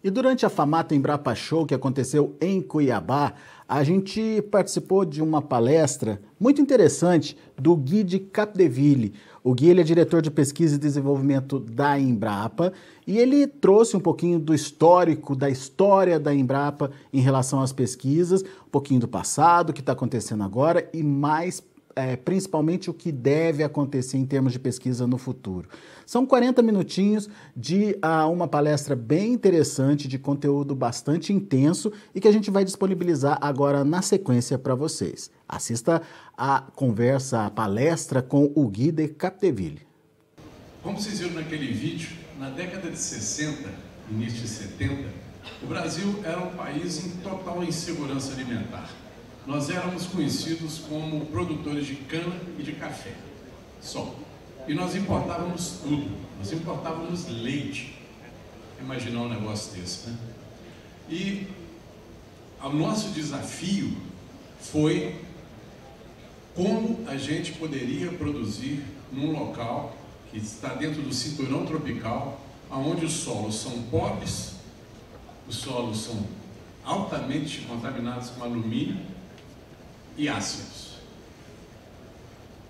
E durante a Famata Embrapa Show, que aconteceu em Cuiabá, a gente participou de uma palestra muito interessante do Gui de Capdeville. O Gui, ele é diretor de pesquisa e desenvolvimento da Embrapa e ele trouxe um pouquinho do histórico, da história da Embrapa em relação às pesquisas, um pouquinho do passado, o que está acontecendo agora e mais principalmente o que deve acontecer em termos de pesquisa no futuro. São 40 minutinhos de uma palestra bem interessante, de conteúdo bastante intenso e que a gente vai disponibilizar agora na sequência para vocês. Assista a conversa, a palestra com o Gui de Capdeville. Como vocês viram naquele vídeo, na década de 60, início de 70, o Brasil era um país em total insegurança alimentar. Nós éramos conhecidos como produtores de cana e de café, só. E nós importávamos tudo, nós importávamos leite. Imaginar um negócio desse, né? E o nosso desafio foi como a gente poderia produzir num local que está dentro do cinturão tropical, onde os solos são pobres, os solos são altamente contaminados com alumínio e ácidos.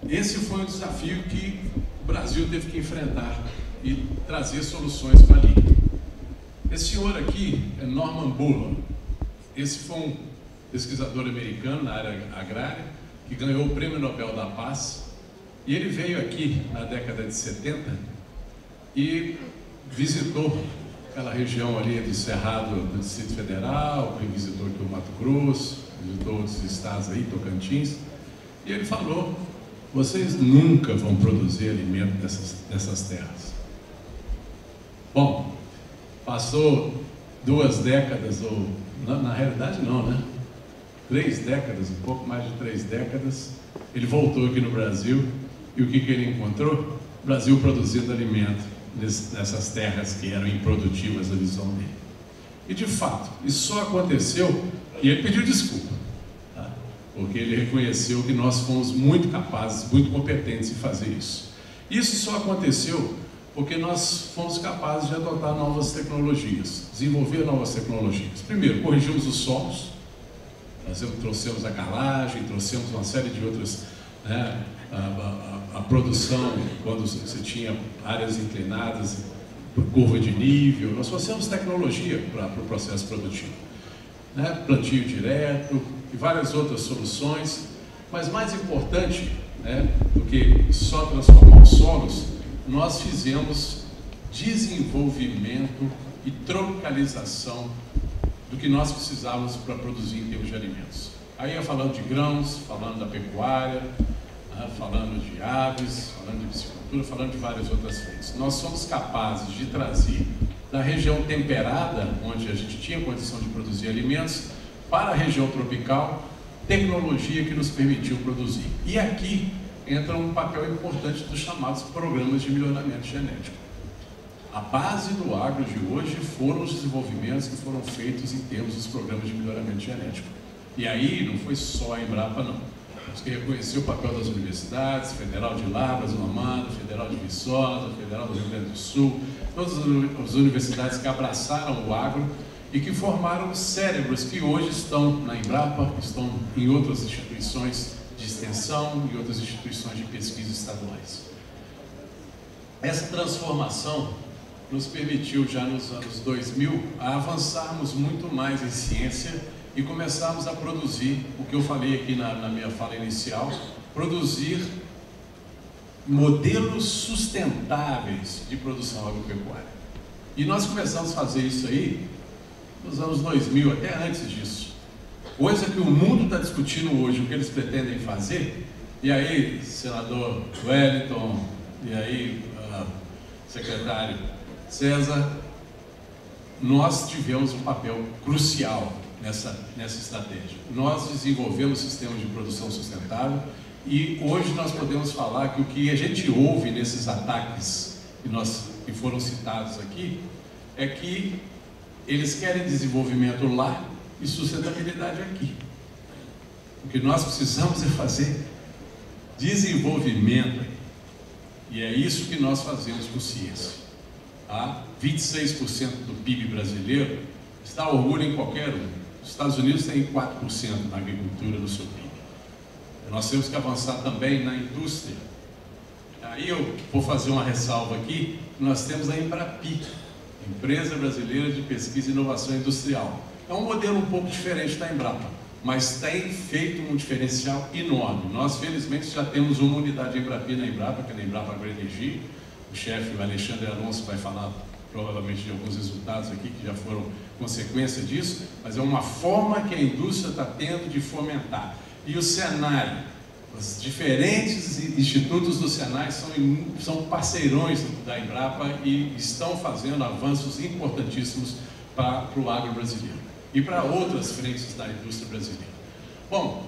Esse foi o desafio que o Brasil teve que enfrentar e trazer soluções para ali. Esse senhor aqui é Norman Borlaug. Esse foi um pesquisador americano na área agrária que ganhou o Prêmio Nobel da Paz, e ele veio aqui na década de 70 e visitou aquela região ali do Cerrado do Distrito Federal, visitou aqui o Mato Grosso, visitou outros estados aí, Tocantins, e ele falou: vocês nunca vão produzir alimento nessas terras. Bom, passou 2 décadas, ou na realidade não, né? 3 décadas, um pouco mais de 3 décadas, ele voltou aqui no Brasil, e o que ele encontrou? O Brasil produzindo alimento nessas terras que eram improdutivas na visão dele. E de fato, isso só aconteceu, e ele pediu desculpa, tá? Porque ele reconheceu que nós fomos muito capazes, muito competentes em fazer isso. Isso só aconteceu porque nós fomos capazes de adotar novas tecnologias, desenvolver novas tecnologias. Primeiro, corrigimos os solos, nós trouxemos a calagem, trouxemos uma série de outras, né, a produção, quando você tinha áreas inclinadas, por curva de nível, nós trouxemos tecnologia para o processo produtivo, né? Plantio direto e várias outras soluções, mas mais importante, né, do que só transformar os solos, nós fizemos desenvolvimento e tropicalização do que nós precisávamos para produzir em termos de alimentos. Aí é falando de grãos, falando da pecuária, falando de aves, falando de piscicultura, falando de várias outras frentes. Nós somos capazes de trazer da região temperada, onde a gente tinha condição de produzir alimentos, para a região tropical, tecnologia que nos permitiu produzir. E aqui entra um papel importante dos chamados programas de melhoramento genético. A base do agro de hoje foram os desenvolvimentos que foram feitos em termos dos programas de melhoramento genético. E aí não foi só a Embrapa, não. Temos que reconhecer o papel das universidades, Federal de Lavras, Uamana, Federal de Viçosa, Federal do Rio Grande do Sul, todas as universidades que abraçaram o agro e que formaram cérebros que hoje estão na Embrapa, estão em outras instituições de extensão e outras instituições de pesquisa estaduais. Essa transformação nos permitiu, já nos anos 2000, avançarmos muito mais em ciência e começarmos a produzir, o que eu falei aqui na minha fala inicial, produzir modelos sustentáveis de produção agropecuária. E nós começamos a fazer isso aí nos anos 2000, até antes disso. Coisa que o mundo está discutindo hoje, o que eles pretendem fazer. E aí, senador Wellington, e aí, secretário César, nós tivemos um papel crucial nessa estratégia. Nós desenvolvemos sistemas de produção sustentável e hoje nós podemos falar que o que a gente ouve nesses ataques que foram citados aqui é que eles querem desenvolvimento lá e sustentabilidade aqui. O que nós precisamos é fazer desenvolvimento, e é isso que nós fazemos com ciência. 26% do PIB brasileiro, dá orgulho em qualquer um. Os Estados Unidos têm 4% na agricultura do seu PIB. Nós temos que avançar também na indústria. Aí eu vou fazer uma ressalva aqui, nós temos a Embrapi, Empresa Brasileira de Pesquisa e Inovação Industrial. É um modelo um pouco diferente da Embrapa, mas tem feito um diferencial enorme. Nós, felizmente, já temos uma unidade Embrapi na Embrapa, que é na Embrapa Agroenergia. O chefe, o Alexandre Alonso, vai falar provavelmente de alguns resultados aqui que já foram consequência disso, mas é uma forma que a indústria está tendo de fomentar. E o Senai, os diferentes institutos do Senai são parceirões da Embrapa e estão fazendo avanços importantíssimos para o agro brasileiro e para outras frentes da indústria brasileira. Bom,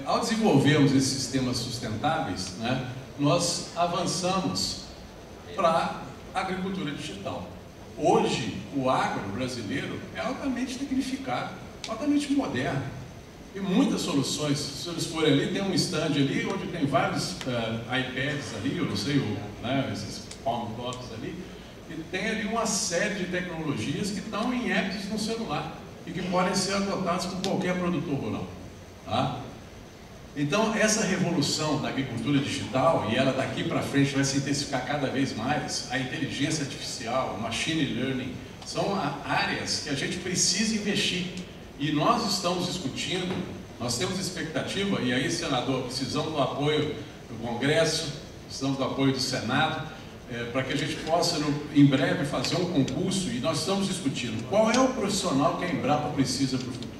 ao desenvolvermos esses sistemas sustentáveis, né, nós avançamos para a agricultura digital. Hoje, o agro brasileiro é altamente tecnificado, altamente moderno. Tem muitas soluções. Se vocês forem ali, tem um stand ali, onde tem vários iPads ali, eu não sei, né, esses palm tops ali, e tem ali uma série de tecnologias que estão em apps no celular e que podem ser adotadas por qualquer produtor rural. Tá? Então, essa revolução da agricultura digital, e ela daqui para frente vai se intensificar cada vez mais, a inteligência artificial, o machine learning, são áreas que a gente precisa investir. E nós estamos discutindo, nós temos expectativa, e aí, senador, precisamos do apoio do Congresso, precisamos do apoio do Senado, para que a gente possa, em breve, fazer um concurso, e nós estamos discutindo qual é o profissional que a Embrapa precisa para o futuro.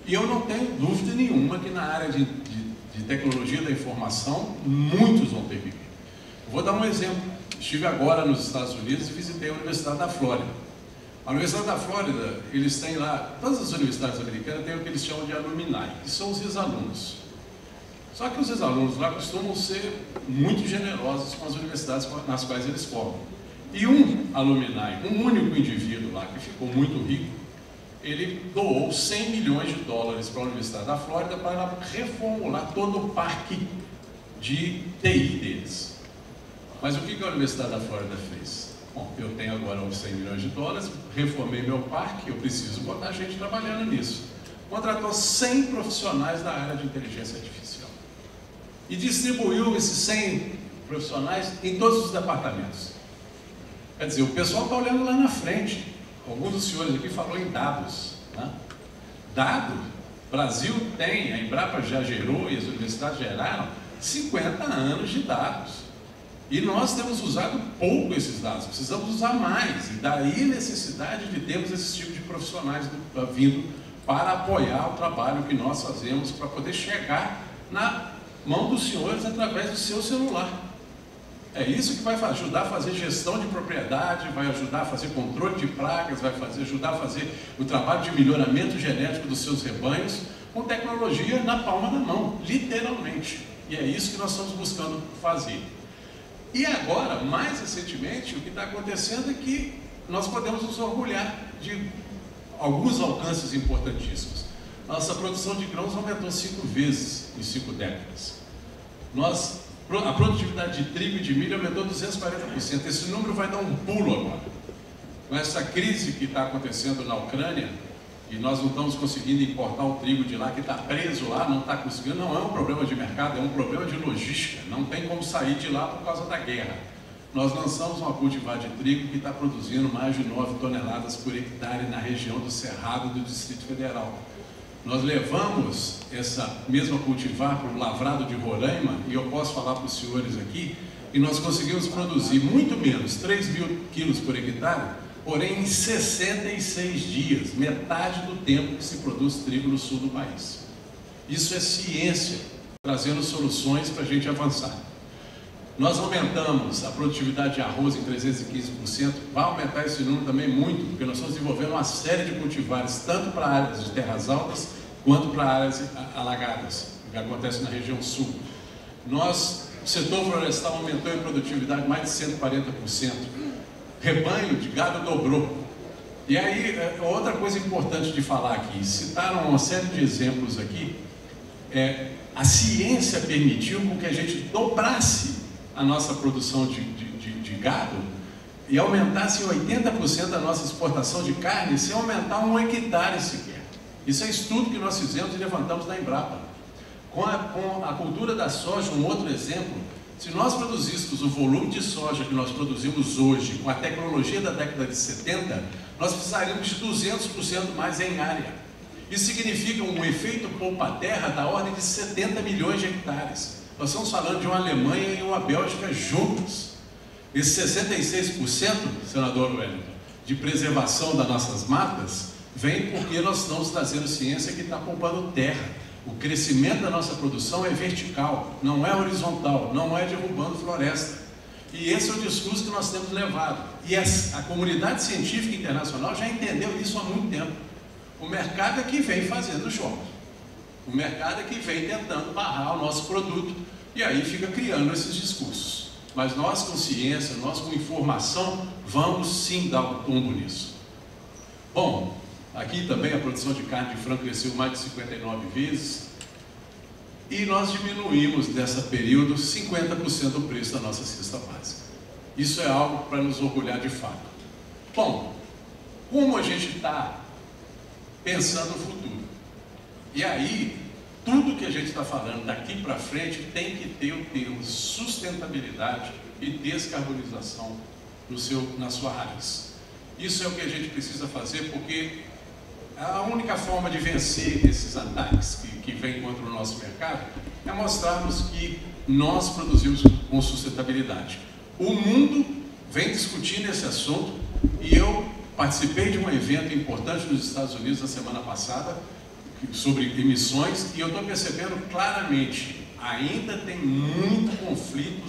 E eu não tenho dúvida nenhuma que na área de tecnologia da informação, muitos vão ter que vir. Eu vou dar um exemplo. Estive agora nos Estados Unidos e visitei a Universidade da Flórida. A Universidade da Flórida, eles têm lá, todas as universidades americanas têm o que eles chamam de alumni, que são os ex-alunos. Só que os ex-alunos lá costumam ser muito generosos com as universidades nas quais eles formam. E um alumni, um único indivíduo lá que ficou muito rico, ele doou $100 milhões para a Universidade da Flórida para reformular todo o parque de TI deles. Mas o que a Universidade da Flórida fez? Bom, eu tenho agora uns $100 milhões, reformei meu parque, eu preciso botar gente trabalhando nisso. Contratou 100 profissionais da área de inteligência artificial e distribuiu esses 100 profissionais em todos os departamentos. Quer dizer, o pessoal está olhando lá na frente. Alguns dos senhores aqui falou em dados. Né? Dado, o Brasil tem, a Embrapa já gerou e as universidades geraram 50 anos de dados. E nós temos usado pouco esses dados, precisamos usar mais. E daí a necessidade de termos esse tipo de profissionais vindo para apoiar o trabalho que nós fazemos para poder chegar na mão dos senhores através do seu celular. É isso que vai ajudar a fazer gestão de propriedade, vai ajudar a fazer controle de pragas, vai ajudar a fazer o trabalho de melhoramento genético dos seus rebanhos com tecnologia na palma da mão, literalmente. E é isso que nós estamos buscando fazer. E agora, mais recentemente, o que está acontecendo é que nós podemos nos orgulhar de alguns alcances importantíssimos. Nossa produção de grãos aumentou 5 vezes em 5 décadas. A produtividade de trigo e de milho aumentou 240%. Esse número vai dar um pulo agora. Com essa crise que está acontecendo na Ucrânia, e nós não estamos conseguindo importar o trigo de lá, que está preso lá, não está conseguindo, não é um problema de mercado, é um problema de logística, não tem como sair de lá por causa da guerra. Nós lançamos uma cultivar de trigo que está produzindo mais de 9 toneladas por hectare na região do Cerrado do Distrito Federal. Nós levamos essa mesma cultivar para o Lavrado de Roraima, e eu posso falar para os senhores aqui, e nós conseguimos produzir muito menos, 3.000 quilos por hectare, porém em 66 dias, metade do tempo que se produz trigo no sul do país. Isso é ciência, trazendo soluções para a gente avançar. Nós aumentamos a produtividade de arroz em 315%, vai aumentar esse número também muito, porque nós estamos desenvolvendo uma série de cultivares, tanto para áreas de terras altas, quanto para áreas alagadas, o que acontece na região sul. O setor florestal aumentou em produtividade mais de 140%. Rebanho de gado dobrou. E aí, outra coisa importante de falar aqui, citaram uma série de exemplos aqui, a ciência permitiu com que a gente dobrasse a nossa produção de gado e aumentasse em 80% a nossa exportação de carne sem aumentar 1 hectare sequer. Isso é estudo que nós fizemos e levantamos na Embrapa. Com a cultura da soja, um outro exemplo, se nós produzíssemos o volume de soja que nós produzimos hoje, com a tecnologia da década de 70, nós precisaríamos de 200% mais em área. Isso significa um efeito poupa-terra da ordem de 70 milhões de hectares. Nós estamos falando de uma Alemanha e uma Bélgica juntos. Esse 66%, senador Wellington, de preservação das nossas matas, vem porque nós estamos trazendo ciência que está poupando terra. O crescimento da nossa produção é vertical, não é horizontal, não é derrubando floresta. E esse é o discurso que nós temos levado. E a comunidade científica internacional já entendeu isso há muito tempo. O mercado é que vem fazendo jogos. O mercado é que vem tentando barrar o nosso produto e aí fica criando esses discursos. Mas nós com ciência, nós com informação, vamos sim dar um tombo nisso. Bom, aqui também a produção de carne de frango cresceu mais de 59 vezes e nós diminuímos nesse período 50% do preço da nossa cesta básica. Isso é algo para nos orgulhar de fato. Bom, como a gente está pensando no futuro? E aí, tudo que a gente está falando daqui para frente tem que ter o termo sustentabilidade e descarbonização na sua raiz. Isso é o que a gente precisa fazer, porque a única forma de vencer esses ataques que vêm contra o nosso mercado é mostrarmos que nós produzimos com sustentabilidade. O mundo vem discutindo esse assunto e eu participei de um evento importante nos Estados Unidos na semana passada sobre emissões e eu estou percebendo claramente, ainda tem muito conflito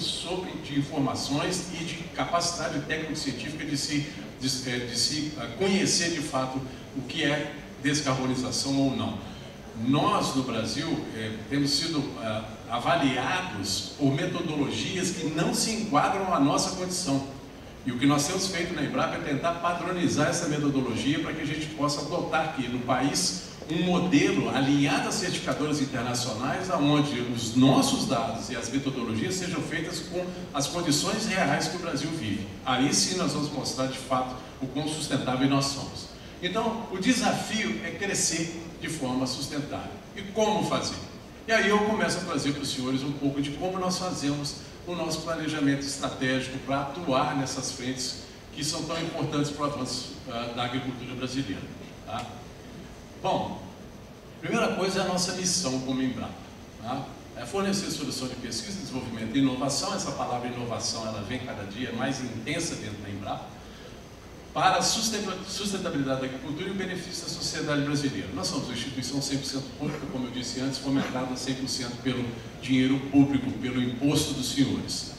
de informações e de capacidade técnico-científica de se conhecer de fato o que é descarbonização ou não. Nós, no Brasil, temos sido avaliados por metodologias que não se enquadram à nossa condição. E o que nós temos feito na Embrapa é tentar padronizar essa metodologia para que a gente possa adotar aqui no país um modelo alinhado a certificadoras internacionais, onde os nossos dados e as metodologias sejam feitas com as condições reais que o Brasil vive. Aí sim nós vamos mostrar de fato o quão sustentável nós somos. Então, o desafio é crescer de forma sustentável. E como fazer? E aí eu começo a trazer para os senhores um pouco de como nós fazemos o nosso planejamento estratégico para atuar nessas frentes que são tão importantes para o avanço da agricultura brasileira. Tá? Bom, primeira coisa é a nossa missão como Embrapa. Tá? É fornecer solução de pesquisa, desenvolvimento e inovação. Essa palavra inovação ela vem cada dia mais intensa dentro da Embrapa, para a sustentabilidade da agricultura e o benefício da sociedade brasileira. Nós somos uma instituição 100% pública, como eu disse antes, fomentada 100% pelo dinheiro público, pelo imposto dos senhores.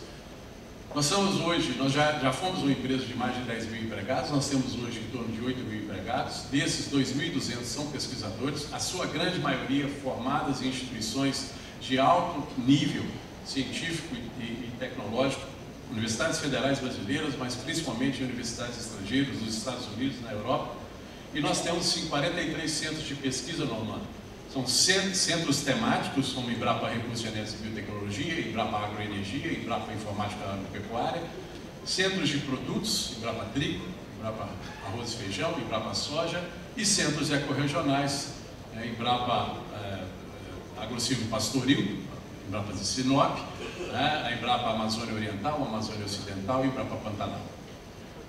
Nós somos hoje, nós já fomos uma empresa de mais de 10 mil empregados, nós temos hoje em torno de 8 mil empregados, desses 2.200 são pesquisadores, a sua grande maioria formadas em instituições de alto nível científico e tecnológico, universidades federais brasileiras, mas principalmente universidades estrangeiras, nos Estados Unidos, na Europa, e nós temos 43 centros de pesquisa no ano. São centros temáticos, como Embrapa Recursos Genéticos e Biotecnologia, Embrapa Agroenergia, Embrapa Informática Agropecuária, centros de produtos, Embrapa Trigo, Embrapa Arroz e Feijão, Embrapa Soja, e centros ecorregionais, Embrapa Agrosilvo Pastoril, Embrapa de Sinop, a Embrapa Amazônia Oriental, Amazônia Ocidental e Embrapa Pantanal.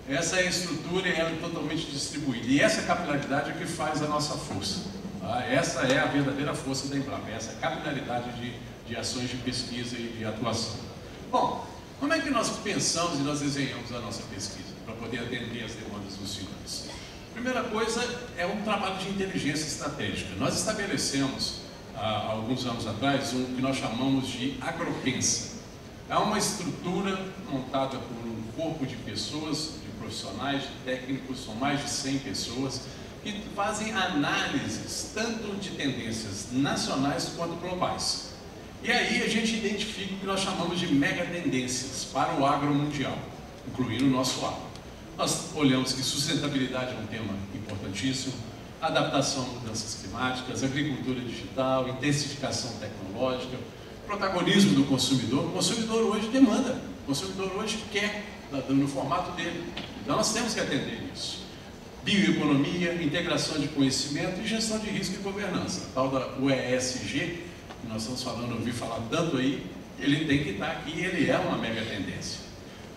Essa é a estrutura e ela é totalmente distribuída. E essa capilaridade é que faz a nossa força. Tá? Essa é a verdadeira força da Embrapa, essa capilaridade de ações de pesquisa e de atuação. Bom, como é que nós pensamos e nós desenhamos a nossa pesquisa para poder atender as demandas dos senhores? Primeira coisa é um trabalho de inteligência estratégica. Nós estabelecemos há alguns anos atrás, o que nós chamamos de agropensa. É uma estrutura montada por um corpo de pessoas, de profissionais, de técnicos, são mais de 100 pessoas, que fazem análises tanto de tendências nacionais quanto globais. E aí a gente identifica o que nós chamamos de mega tendências para o agro mundial, incluindo o nosso agro. Nós olhamos que sustentabilidade é um tema importantíssimo, adaptação a mudanças climáticas, agricultura digital, intensificação tecnológica, protagonismo do consumidor. O consumidor hoje demanda O consumidor hoje quer, no formato dele. Então nós temos que atender isso. Bioeconomia, integração de conhecimento e gestão de risco e governança. A tal da ESG, que nós estamos falando, ouvi falar tanto aí, ele tem que estar aqui, ele é uma mega tendência.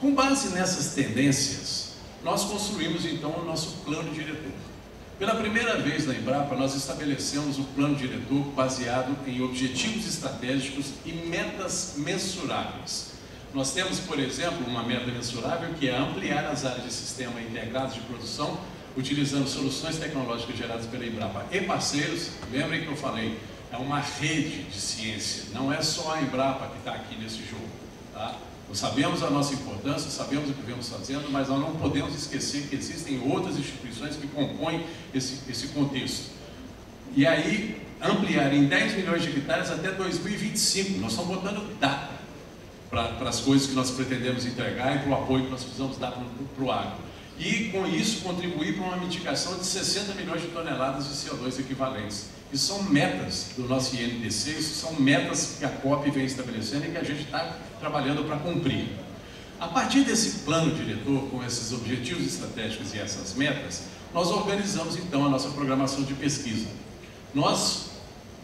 Com base nessas tendências, nós construímos então o nosso plano diretor. Pela primeira vez na Embrapa, nós estabelecemos o plano diretor baseado em objetivos estratégicos e metas mensuráveis. Nós temos, por exemplo, uma meta mensurável que é ampliar as áreas de sistema integrados de produção, utilizando soluções tecnológicas geradas pela Embrapa e parceiros. Lembrem que eu falei, é uma rede de ciência, não é só a Embrapa que está aqui nesse jogo. Tá? Nós sabemos a nossa importância, sabemos o que vemos fazendo, mas nós não podemos esquecer que existem outras instituições que compõem esse contexto. E aí, ampliar em 10 milhões de hectares até 2025. Nós estamos botando data para as coisas que nós pretendemos entregar e para o apoio que nós precisamos dar para o agro. E, com isso, contribuir para uma mitigação de 60 milhões de toneladas de CO2 equivalentes. Isso são metas do nosso INDC, isso são metas que a COP vem estabelecendo e que a gente está trabalhando para cumprir. A partir desse plano diretor, com esses objetivos estratégicos e essas metas, nós organizamos então a nossa programação de pesquisa. Nós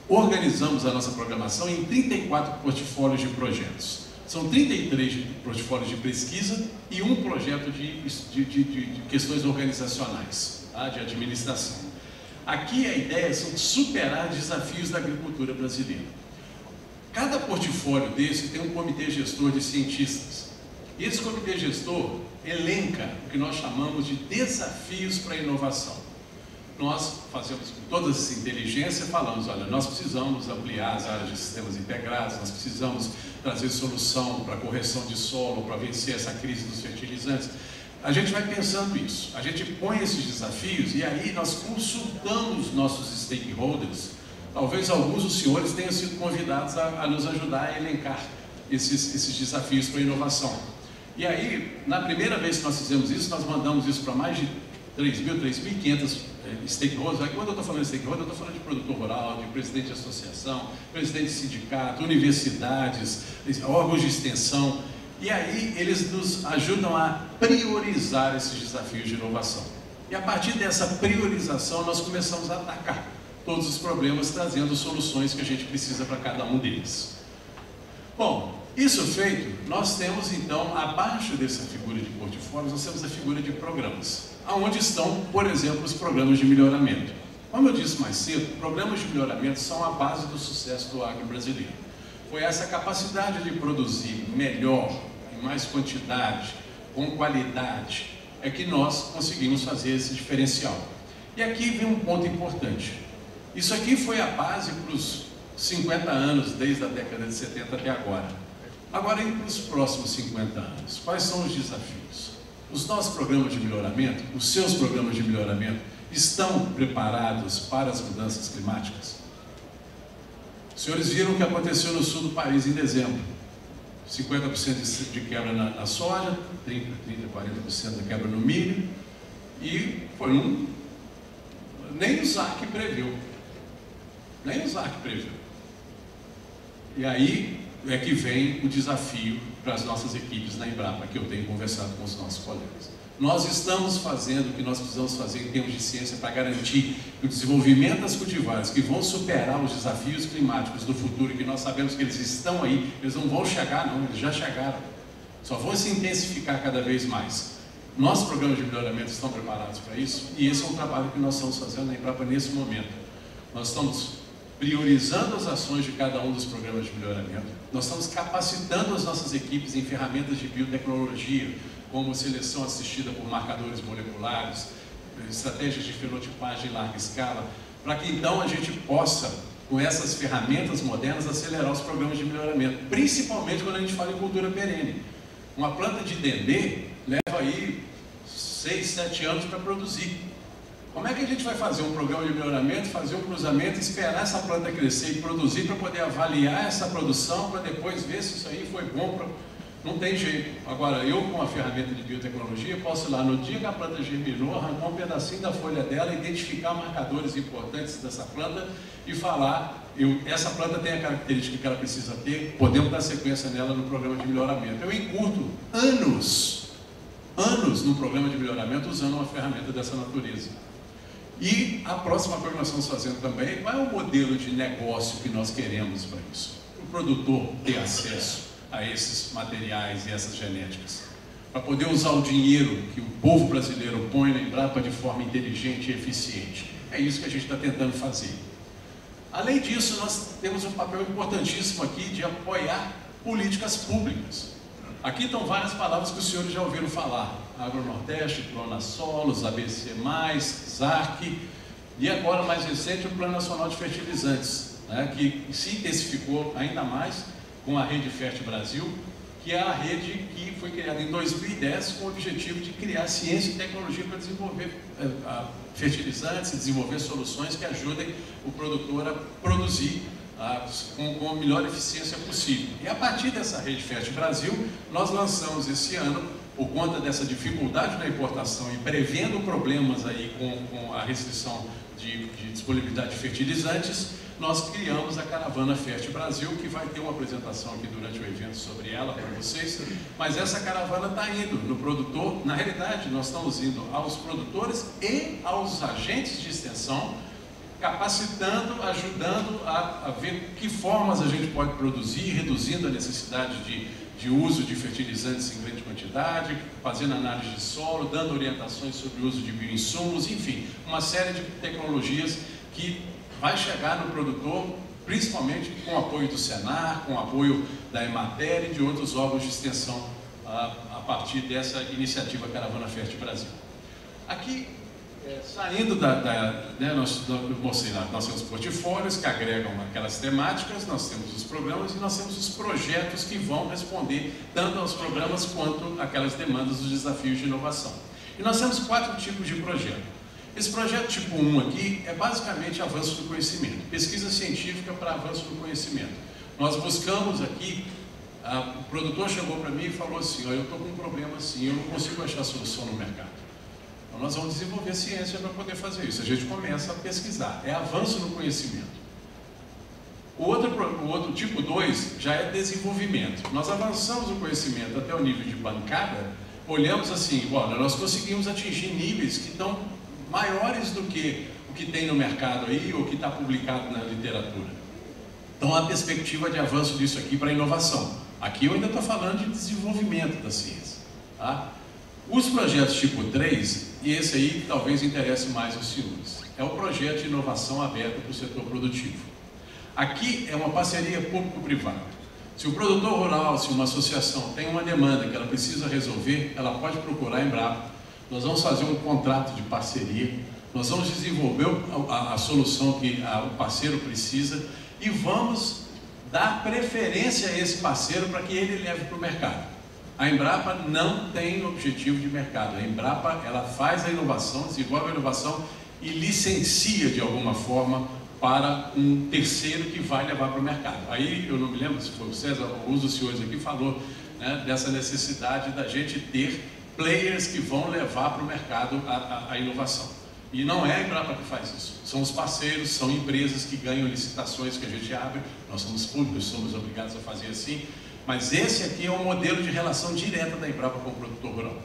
organizamos a nossa programação em 34 portfólios de projetos. São 33 portfólios de pesquisa e um projeto de questões organizacionais, tá? De administração. Aqui a ideia são superar desafios da agricultura brasileira. Cada portfólio desse tem um comitê gestor de cientistas. E esse comitê gestor elenca o que nós chamamos de desafios para a inovação. Nós fazemos com toda essa inteligência, falamos, olha, nós precisamos ampliar as áreas de sistemas integrados, nós precisamos trazer solução para correção de solo, para vencer essa crise dos fertilizantes. A gente vai pensando isso, a gente põe esses desafios e aí nós consultamos nossos stakeholders. Talvez alguns dos senhores tenham sido convidados a nos ajudar a elencar esses desafios para a inovação. E aí, na primeira vez que nós fizemos isso, nós mandamos isso para mais de 3.500 stakeholders. Aí, quando eu estou falando de stakeholder, eu estou falando de produtor rural, de presidente de associação, presidente de sindicato, universidades, órgãos de extensão. E aí eles nos ajudam a priorizar esses desafios de inovação. E a partir dessa priorização nós começamos a atacar todos os problemas, trazendo soluções que a gente precisa para cada um deles. Bom, isso feito, nós temos então, abaixo dessa figura de portfólios, nós temos a figura de programas, onde estão, por exemplo, os programas de melhoramento. Como eu disse mais cedo, programas de melhoramento são a base do sucesso do agro brasileiro. Foi essa capacidade de produzir melhor, em mais quantidade, com qualidade, é que nós conseguimos fazer esse diferencial. E aqui vem um ponto importante. Isso aqui foi a base para os 50 anos, desde a década de 70 até agora. Agora, para os próximos 50 anos, quais são os desafios? Os nossos programas de melhoramento, os seus programas de melhoramento, estão preparados para as mudanças climáticas? Os senhores viram o que aconteceu no sul do país em dezembro. 50% de quebra na soja, 30, 40% de quebra no milho, e foi nem o ZAC previu. Nem o ZAC previu. E aí é que vem o desafio para as nossas equipes na Embrapa, que eu tenho conversado com os nossos colegas. Nós estamos fazendo o que nós precisamos fazer em termos de ciência para garantir que o desenvolvimento das cultivares que vão superar os desafios climáticos do futuro, que nós sabemos que eles estão aí, eles não vão chegar não, eles já chegaram, só vão se intensificar cada vez mais. Nossos programas de melhoramento estão preparados para isso e esse é um trabalho que nós estamos fazendo na Embrapa nesse momento. Nós estamos priorizando as ações de cada um dos programas de melhoramento, nós estamos capacitando as nossas equipes em ferramentas de biotecnologia, como seleção assistida por marcadores moleculares, estratégias de fenotipagem em larga escala, para que então a gente possa, com essas ferramentas modernas, acelerar os programas de melhoramento, principalmente quando a gente fala em cultura perene. Uma planta de dendê leva aí 6, 7 anos para produzir. Como é que a gente vai fazer um programa de melhoramento, fazer um cruzamento, esperar essa planta crescer e produzir para poder avaliar essa produção, para depois ver se isso aí foi bom para... Não tem jeito. Agora, eu com a ferramenta de biotecnologia, posso ir lá no dia que a planta germinou, arrancar um pedacinho da folha dela, identificar marcadores importantes dessa planta e falar essa planta tem a característica que ela precisa ter, podemos dar sequência nela no programa de melhoramento. Eu encurto anos no programa de melhoramento usando uma ferramenta dessa natureza. E a próxima coisa que nós estamos fazendo também, qual é o modelo de negócio que nós queremos para isso? O produtor ter acesso a esses materiais e essas genéticas, para poder usar o dinheiro que o povo brasileiro põe na Embrapa de forma inteligente e eficiente. É isso que a gente está tentando fazer. Além disso, nós temos um papel importantíssimo aqui de apoiar políticas públicas. Aqui estão várias palavras que os senhores já ouviram falar: Agronordeste, Pronasolos, ABC+, ZARC, e agora, mais recente, o Plano Nacional de Fertilizantes, né, que se intensificou ainda mais com a Rede Fértil Brasil, que é a rede que foi criada em 2010 com o objetivo de criar ciência e tecnologia para desenvolver fertilizantes e desenvolver soluções que ajudem o produtor a produzir com a melhor eficiência possível. E a partir dessa Rede Fértil Brasil, nós lançamos esse ano, por conta dessa dificuldade da importação e prevendo problemas aí com a restrição de disponibilidade de fertilizantes, nós criamos a Caravana Fértil Brasil, que vai ter uma apresentação aqui durante o evento sobre ela para vocês, mas essa caravana está indo no produtor. Na realidade, nós estamos indo aos produtores e aos agentes de extensão, capacitando, ajudando a ver que formas a gente pode produzir, reduzindo a necessidade de uso de fertilizantes em grande quantidade, fazendo análise de solo, dando orientações sobre o uso de bioinsumos, enfim, uma série de tecnologias que vai chegar no produtor, principalmente com o apoio do Senar, com o apoio da Emater e de outros órgãos de extensão a partir dessa iniciativa Caravana Fértil Brasil. Aqui, saindo eu mostrei lá, nós temos portfólios que agregam aquelas temáticas, nós temos os programas e nós temos os projetos que vão responder tanto aos programas quanto àquelas demandas dos desafios de inovação. E nós temos 4 tipos de projeto. Esse projeto tipo 1 aqui é basicamente avanço do conhecimento, pesquisa científica para avanço do conhecimento. Nós buscamos aqui, o produtor chegou para mim e falou assim: olha, eu estou com um problema assim, eu não consigo achar solução no mercado. Então nós vamos desenvolver ciência para poder fazer isso. A gente começa a pesquisar, é avanço no conhecimento. O outro tipo 2 já é desenvolvimento. Nós avançamos o conhecimento até o nível de bancada, olhamos assim, olha, nós conseguimos atingir níveis que estão maiores do que o que tem no mercado aí, ou que está publicado na literatura. Então, há perspectiva de avanço disso aqui para a inovação. Aqui eu ainda estou falando de desenvolvimento da ciência. Tá? Os projetos tipo 3, e esse aí talvez interesse mais os senhores, é o projeto de inovação aberto para o setor produtivo. Aqui é uma parceria público-privada. Se o produtor rural, se uma associação tem uma demanda que ela precisa resolver, ela pode procurar a Embrapa. Nós vamos fazer um contrato de parceria, nós vamos desenvolver a solução que o parceiro precisa e vamos dar preferência a esse parceiro para que ele leve para o mercado. A Embrapa não tem objetivo de mercado. A Embrapa, ela faz a inovação, desenvolve a inovação e licencia de alguma forma para um terceiro que vai levar para o mercado. Aí, eu não me lembro se foi o César ou um dos senhores aqui falou, né, dessa necessidade da gente ter players que vão levar para o mercado a inovação. E não é a Embrapa que faz isso. São os parceiros, são empresas que ganham licitações que a gente abre. Nós somos públicos, somos obrigados a fazer assim. Mas esse aqui é um modelo de relação direta da Embrapa com o produtor rural.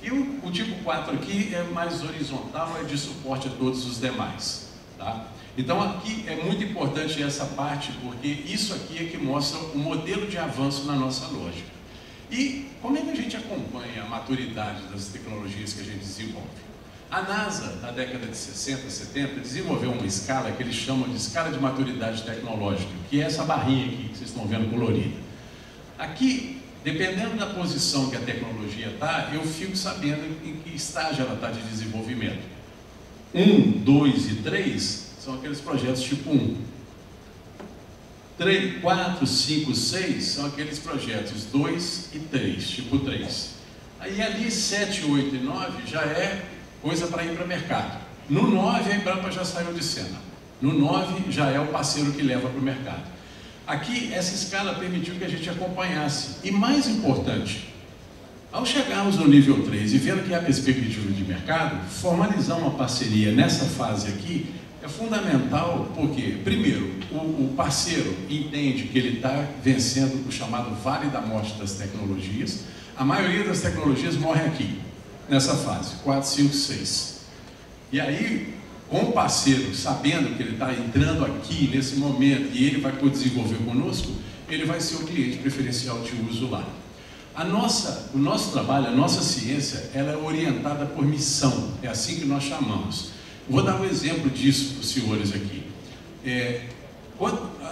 E o tipo 4 aqui é mais horizontal, é de suporte a todos os demais. Tá? Então aqui é muito importante essa parte, porque isso aqui é que mostra o modelo de avanço na nossa lógica. E como é que a gente acompanha a maturidade das tecnologias que a gente desenvolve? A NASA, na década de 60, 70, desenvolveu uma escala que eles chamam de escala de maturidade tecnológica, que é essa barrinha aqui que vocês estão vendo colorida. Aqui, dependendo da posição que a tecnologia está, eu fico sabendo em que estágio ela está de desenvolvimento. 1, 2 e 3 são aqueles projetos tipo 1. 3, 4, 5, 6 são aqueles projetos 2 e 3, tipo 3. Aí ali 7, 8 e 9 já é coisa para ir para o mercado. No 9 a Embrapa já saiu de cena. No 9 já é o parceiro que leva para o mercado. Aqui essa escala permitiu que a gente acompanhasse. E mais importante, ao chegarmos no nível 3 e vendo que há perspectiva de mercado, formalizar uma parceria nessa fase aqui é fundamental porque, primeiro, o parceiro entende que ele está vencendo o chamado Vale da Morte das tecnologias, a maioria das tecnologias morre aqui, nessa fase, 4, 5, 6. E aí, com o parceiro, sabendo que ele está entrando aqui, nesse momento, e ele vai poder desenvolver conosco, ele vai ser o cliente preferencial de uso lá. O nosso trabalho, a nossa ciência, ela é orientada por missão, é assim que nós chamamos. Vou dar um exemplo disso para os senhores aqui.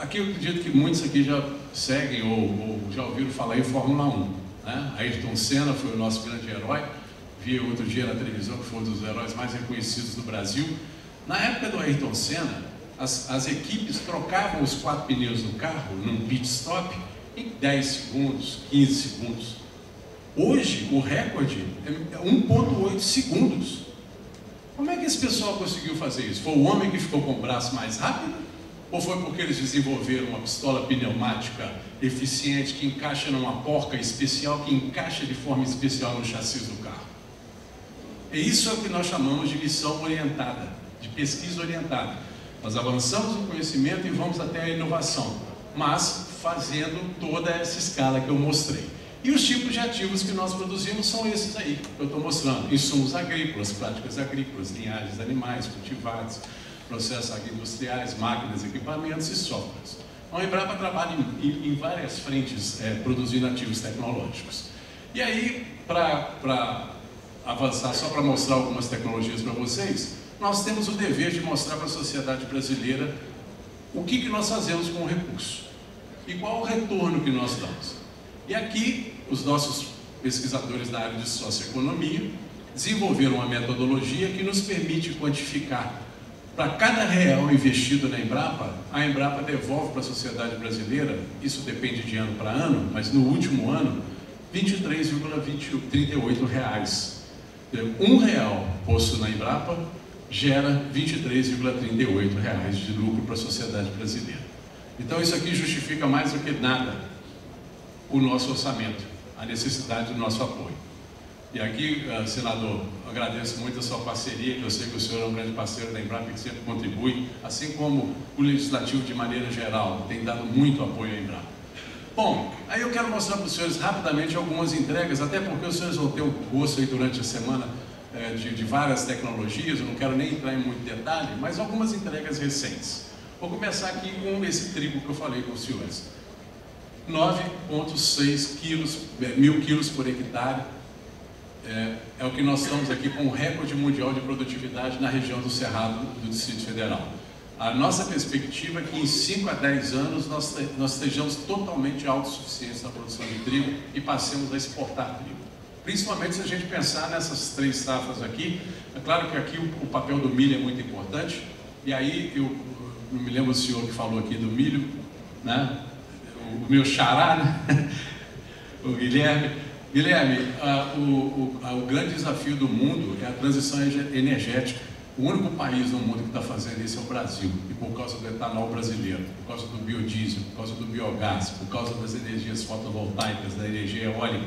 Aqui eu acredito que muitos aqui já seguem ou já ouviram falar em Fórmula 1. Né? Ayrton Senna foi o nosso grande herói. Vi outro dia na televisão que foi um dos heróis mais reconhecidos do Brasil. Na época do Ayrton Senna, as equipes trocavam os 4 pneus do carro num pit stop em 10 segundos, 15 segundos. Hoje, o recorde é 1,8 segundos. Como é que esse pessoal conseguiu fazer isso? Foi o homem que ficou com o braço mais rápido? Ou foi porque eles desenvolveram uma pistola pneumática eficiente que encaixa numa porca especial, que encaixa de forma especial no chassi do carro? E isso é o que nós chamamos de missão orientada, de pesquisa orientada. Nós avançamos no conhecimento e vamos até a inovação, mas fazendo toda essa escala que eu mostrei. E os tipos de ativos que nós produzimos são esses aí, que eu estou mostrando. Insumos agrícolas, práticas agrícolas, linhagens de animais, cultivados, processos agroindustriais, máquinas, equipamentos e softwares. A Embrapa trabalha em várias frentes produzindo ativos tecnológicos. E aí, para avançar, só para mostrar algumas tecnologias para vocês, nós temos o dever de mostrar para a sociedade brasileira o que nós fazemos com o recurso e qual o retorno que nós damos. E aqui, os nossos pesquisadores da área de socioeconomia desenvolveram uma metodologia que nos permite quantificar. Para cada real investido na Embrapa, a Embrapa devolve para a sociedade brasileira, isso depende de ano para ano, mas no último ano, R$ 23,38. R$1 posto na Embrapa gera R$ 23,38 de lucro para a sociedade brasileira. Então isso aqui justifica mais do que nada o nosso orçamento, a necessidade do nosso apoio. E aqui, senador, agradeço muito a sua parceria, que eu sei que o senhor é um grande parceiro da Embrapa, que sempre contribui, assim como o Legislativo de maneira geral tem dado muito apoio à Embrapa. Bom, aí eu quero mostrar para os senhores rapidamente algumas entregas, até porque os senhores vão ter o gosto aí durante a semana de várias tecnologias, eu não quero nem entrar em muito detalhe, mas algumas entregas recentes. Vou começar aqui com esse trigo que eu falei com os senhores. 9,6 mil quilos por hectare, é o que nós estamos aqui com o recorde mundial de produtividade na região do Cerrado do Distrito Federal. A nossa perspectiva é que em 5 a 10 anos nós estejamos totalmente autossuficientes na produção de trigo e passemos a exportar trigo. Principalmente se a gente pensar nessas 3 safras aqui. É claro que aqui o papel do milho é muito importante, e aí eu não me lembro o senhor que falou aqui do milho, né? O meu xará, né? O Guilherme. Guilherme, o grande desafio do mundo é a transição energética. O único país no mundo que está fazendo isso é o Brasil, e por causa do etanol brasileiro, por causa do biodiesel, por causa do biogás, por causa das energias fotovoltaicas, da energia eólica.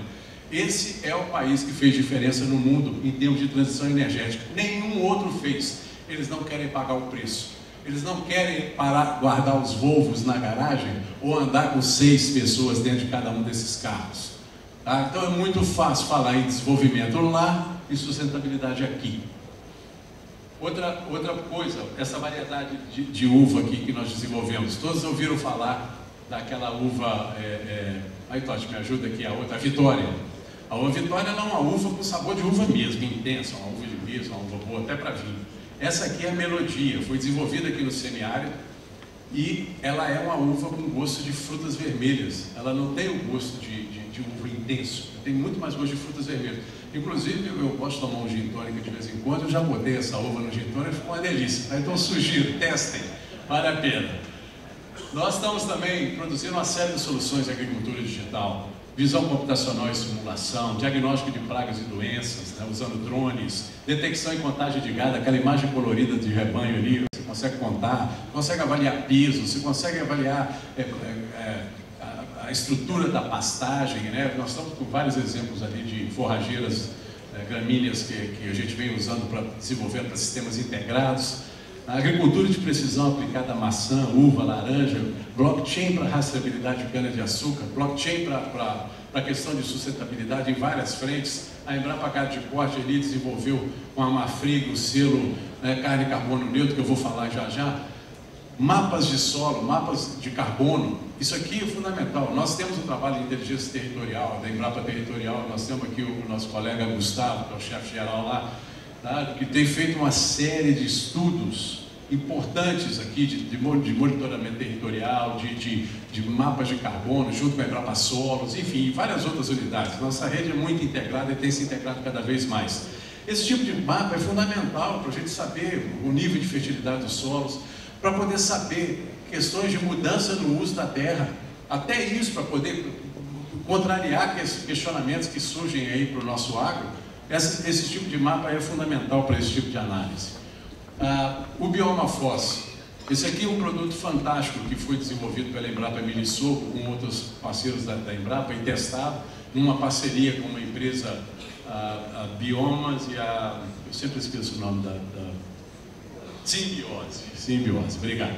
Esse é o país que fez diferença no mundo em termos de transição energética. Nenhum outro fez. Eles não querem pagar o preço. Eles não querem guardar os Volvos na garagem ou andar com 6 pessoas dentro de cada um desses carros. Tá? Então é muito fácil falar em desenvolvimento lá e sustentabilidade aqui. Outra coisa, essa variedade de uva aqui que nós desenvolvemos. Todos ouviram falar daquela uva, aí Totti, me ajuda aqui, a outra, a Vitória. A uva Vitória ela é uma uva com sabor de uva mesmo, intensa, uma uva de mesa, uma uva boa até para vinho. Essa aqui é a Melodia, foi desenvolvida aqui no semiárido e ela é uma uva com gosto de frutas vermelhas. Ela não tem o gosto de uva intenso, tem muito mais gosto de frutas vermelhas. Inclusive, eu gosto de tomar um gin tônica de vez em quando, eu já botei essa uva no gin tônica, ficou uma delícia. Então sugiro, testem, vale a pena. Nós estamos também produzindo uma série de soluções de agricultura digital, visão computacional e simulação, diagnóstico de pragas e doenças, né, usando drones, detecção e contagem de gado, aquela imagem colorida de rebanho ali, você consegue contar, consegue avaliar peso, você consegue avaliar a estrutura da pastagem, né? Nós estamos com vários exemplos ali de forrageiras gramíneas que a gente vem usando para desenvolver para sistemas integrados. A agricultura de precisão aplicada a maçã, uva, laranja, blockchain para rastreabilidade de cana-de-açúcar, blockchain para a questão de sustentabilidade em várias frentes. A Embrapa Carne de Corte ali desenvolveu com a Mafrig o selo carne e carbono neutro, que eu vou falar já já. Mapas de solo, mapas de carbono, isso aqui é fundamental. Nós temos um trabalho de inteligência territorial, da Embrapa Territorial, nós temos aqui o nosso colega Gustavo, que é o chefe-geral lá, tá? Que tem feito uma série de estudos importantes aqui de monitoramento territorial, de mapas de carbono, junto com a Embrapa Solos, enfim, várias outras unidades. Nossa rede é muito integrada e tem se integrado cada vez mais. Esse tipo de mapa é fundamental para a gente saber o nível de fertilidade dos solos, para poder saber questões de mudança no uso da terra, até isso para poder contrariar questionamentos que surgem aí para o nosso agro. Esse tipo de mapa é fundamental para esse tipo de análise. O Bioma FOSS, esse aqui é um produto fantástico que foi desenvolvido pela Embrapa Milisoco com outros parceiros da Embrapa e testado numa parceria com uma empresa, a Biomas e eu sempre esqueço o nome da Simbiose, obrigado.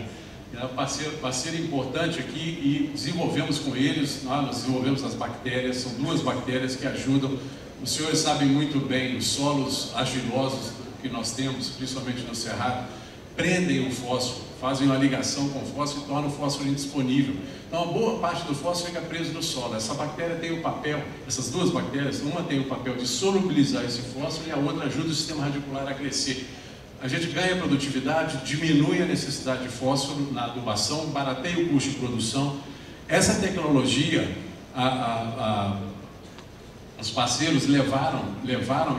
É um parceiro importante aqui e desenvolvemos com eles, nós desenvolvemos as bactérias, são duas bactérias que ajudam. Os senhores sabem muito bem, os solos argilosos que nós temos, principalmente no Cerrado, prendem o fósforo, fazem uma ligação com o fósforo e tornam o fósforo indisponível. Então, a boa parte do fósforo fica preso no solo. Essa bactéria tem o papel, essas duas bactérias, uma tem o papel de solubilizar esse fósforo e a outra ajuda o sistema radicular a crescer. A gente ganha produtividade, diminui a necessidade de fósforo na adubação, barateia o custo de produção. Essa tecnologia, os parceiros levaram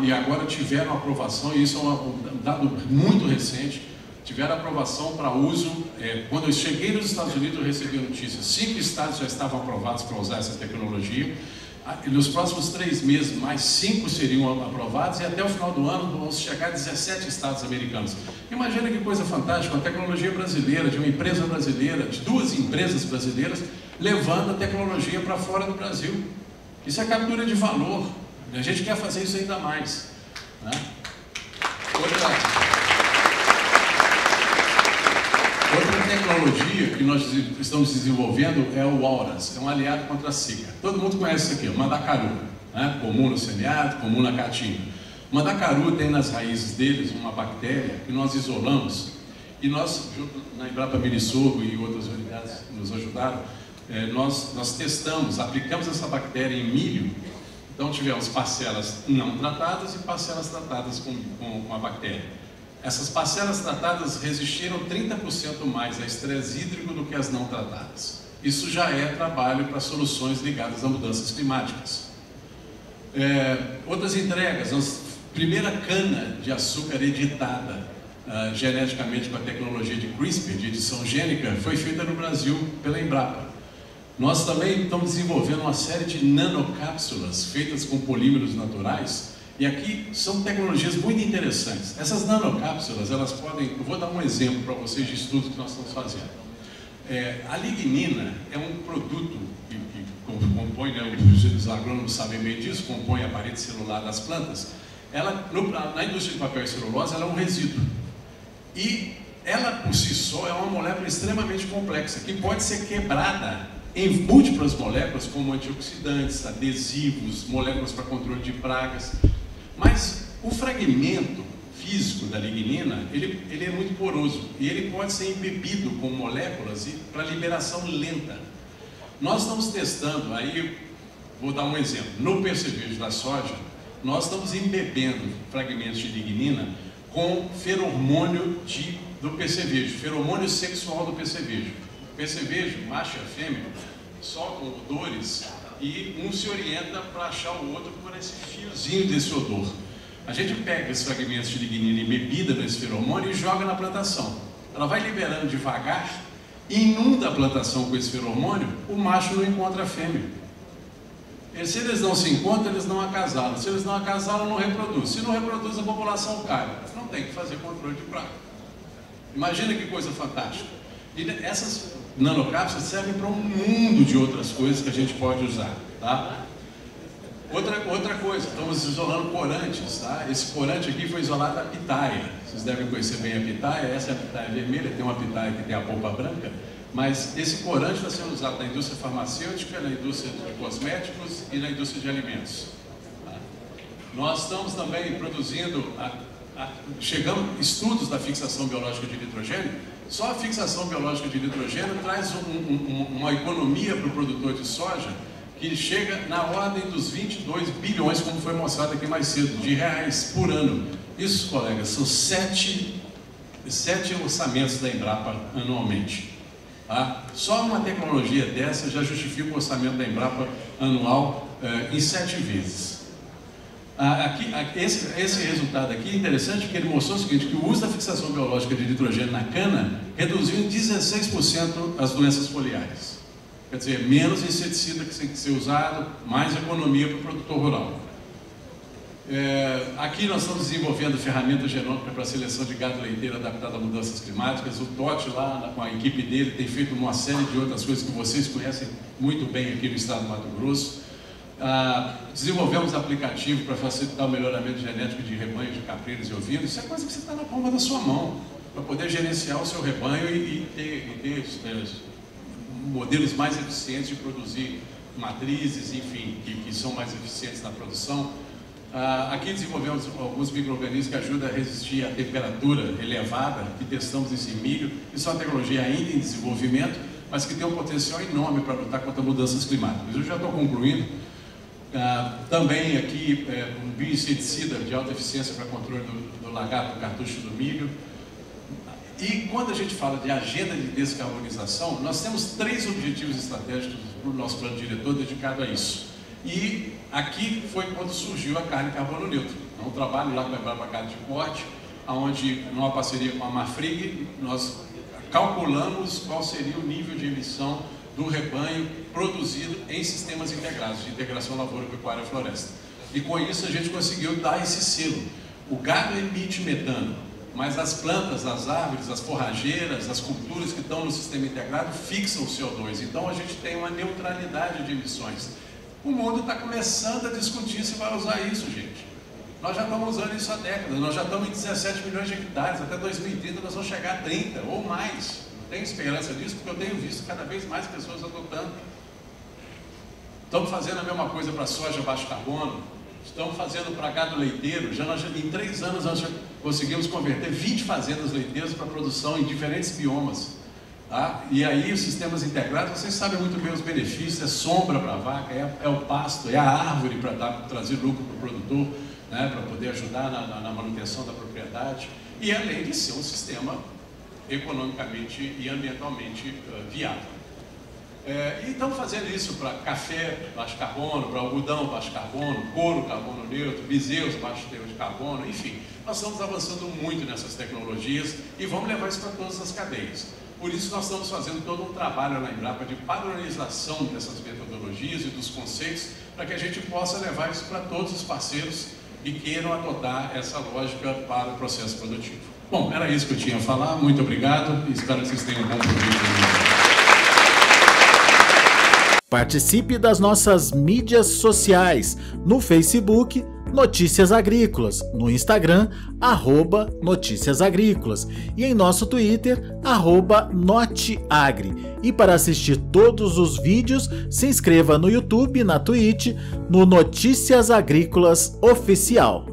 e agora tiveram aprovação, e isso é um dado muito recente, tiveram aprovação para uso. Quando eu cheguei nos Estados Unidos, eu recebi a notícia, 5 estados já estavam aprovados para usar essa tecnologia. Nos próximos 3 meses, mais 5 seriam aprovados e até o final do ano vão chegar a 17 estados americanos. Imagina que coisa fantástica, uma tecnologia brasileira, de uma empresa brasileira, de 2 empresas brasileiras, levando a tecnologia para fora do Brasil. Isso é captura de valor. A gente quer fazer isso ainda mais, né? Outra tecnologia que nós estamos desenvolvendo é o Auras, é um aliado contra a seca. Todo mundo conhece isso aqui, o mandacaru, né? Comum no semiárido, comum na caatinga. O mandacaru tem nas raízes deles uma bactéria que nós isolamos e nós, junto na Embrapa Milisoco e outras unidades que nos ajudaram, nós testamos, aplicamos essa bactéria em milho. Então tivemos parcelas não tratadas e parcelas tratadas com a bactéria. Essas parcelas tratadas resistiram 30% mais a estresse hídrico do que as não tratadas. Isso já é trabalho para soluções ligadas a mudanças climáticas. Outras entregas, primeira cana de açúcar editada geneticamente com a tecnologia de CRISPR, de edição gênica, foi feita no Brasil pela Embrapa. Nós também estamos desenvolvendo uma série de nanocápsulas feitas com polímeros naturais. E aqui são tecnologias muito interessantes. Essas nanocápsulas, elas podem... Eu vou dar um exemplo para vocês de estudos que nós estamos fazendo. A lignina é um produto que compõe, né, os agrônomos sabem bem disso, compõe a parede celular das plantas. Ela, na indústria de papel e celulose, ela é um resíduo. E ela, por si só, é uma molécula extremamente complexa, que pode ser quebrada em múltiplas moléculas, como antioxidantes, adesivos, moléculas para controle de pragas. Mas o fragmento físico da lignina, ele é muito poroso e ele pode ser embebido com moléculas para liberação lenta. Nós estamos testando, aí vou dar um exemplo, no percevejo da soja, nós estamos embebendo fragmentos de lignina com feromônio do percevejo, feromônio sexual do percevejo. O percevejo, macho e fêmea, soltam odores e um se orienta para achar o outro por esse fiozinho desse odor. A gente pega esses fragmentos de lignina embebida nesse feromônio e joga na plantação. Ela vai liberando devagar e inunda a plantação com esse feromônio, o macho não encontra a fêmea. E se eles não se encontram, eles não acasalam. Se eles não acasalam, não reproduz. Se não reproduz, a população cai. Não tem que fazer controle de praga. Imagina que coisa fantástica. E essas nanocápsulas servem para um mundo de outras coisas que a gente pode usar, tá? Outra coisa, estamos isolando corantes, tá? Esse corante aqui foi isolado da pitaia. Vocês devem conhecer bem a pitaia, essa é a pitaia vermelha, tem uma pitaia que tem a polpa branca, mas esse corante está sendo usado na indústria farmacêutica, na indústria de cosméticos e na indústria de alimentos. Tá? Nós estamos também produzindo, chegamos estudos da fixação biológica de nitrogênio. Só a fixação biológica de nitrogênio traz uma economia para o produtor de soja que chega na ordem dos 22 bilhões, como foi mostrado aqui mais cedo, de reais por ano. Isso, colegas, são 7 orçamentos da Embrapa anualmente. Tá? Só uma tecnologia dessa já justifica o orçamento da Embrapa anual em 7 vezes. Esse resultado aqui é interessante porque ele mostrou o seguinte, que o uso da fixação biológica de nitrogênio na cana reduziu em 16% as doenças foliares. Quer dizer, menos inseticida que tem que ser usado, mais economia para o produtor rural. Aqui nós estamos desenvolvendo ferramenta genômica para a seleção de gado leiteiro adaptada a mudanças climáticas. O Totti lá, com a equipe dele, tem feito uma série de outras coisas que vocês conhecem muito bem aqui no estado do Mato Grosso. Desenvolvemos aplicativo para facilitar o melhoramento genético de rebanhos de caprinos e ovinos. Isso é coisa que você está na palma da sua mão, para poder gerenciar o seu rebanho e ter modelos mais eficientes de produzir matrizes, enfim, que são mais eficientes na produção. Aqui desenvolvemos alguns micro-organismos que ajudam a resistir à temperatura elevada, que testamos nesse milho. Isso é uma tecnologia ainda em desenvolvimento, mas que tem um potencial enorme para lutar contra mudanças climáticas. Eu já estou concluindo. Também aqui um bioinseticida de alta eficiência para controle do lagarto, do cartucho do milho. E quando a gente fala de agenda de descarbonização, nós temos 3 objetivos estratégicos no nosso plano diretor dedicado a isso. E aqui foi quando surgiu a carne carbono neutro. É um trabalho lá com a Embrapa Carne de Corte, onde, numa parceria com a Marfrig, nós calculamos qual seria o nível de emissão do rebanho produzido em sistemas integrados, de integração lavoura, pecuária e floresta. E com isso a gente conseguiu dar esse selo. O gado emite metano, mas as plantas, as árvores, as forrageiras, as culturas que estão no sistema integrado fixam o CO2. Então a gente tem uma neutralidade de emissões. O mundo está começando a discutir se vai usar isso, gente. Nós já estamos usando isso há décadas, nós já estamos em 17 milhões de hectares, até 2030 nós vamos chegar a 30 ou mais. Tenho esperança disso porque eu tenho visto cada vez mais pessoas adotando. Estamos fazendo a mesma coisa para soja baixo carbono, estamos fazendo para gado leiteiro. Em 3 anos nós já conseguimos converter 20 fazendas leiteiras para produção em diferentes biomas. Tá? E aí os sistemas integrados, vocês sabem muito bem os benefícios, é sombra para a vaca, é o pasto, é a árvore para trazer lucro para o produtor, né, para poder ajudar na manutenção da propriedade, e além de ser um sistema economicamente e ambientalmente viável. E estamos fazendo isso para café baixo carbono, para algodão baixo carbono, couro carbono neutro, bezerros baixo teor de carbono, enfim. Nós estamos avançando muito nessas tecnologias e vamos levar isso para todas as cadeias. Por isso nós estamos fazendo todo um trabalho na Embrapa de padronização dessas metodologias e dos conceitos, para que a gente possa levar isso para todos os parceiros que queiram adotar essa lógica para o processo produtivo. Bom, era isso que eu tinha a falar. Muito obrigado e espero que vocês tenham um bom proveito. Participe das nossas mídias sociais, no Facebook, Notícias Agrícolas, no Instagram, @Notícias Agrícolas e em nosso Twitter, @Noteagri. E para assistir todos os vídeos, se inscreva no YouTube, na Twitch, no Notícias Agrícolas Oficial.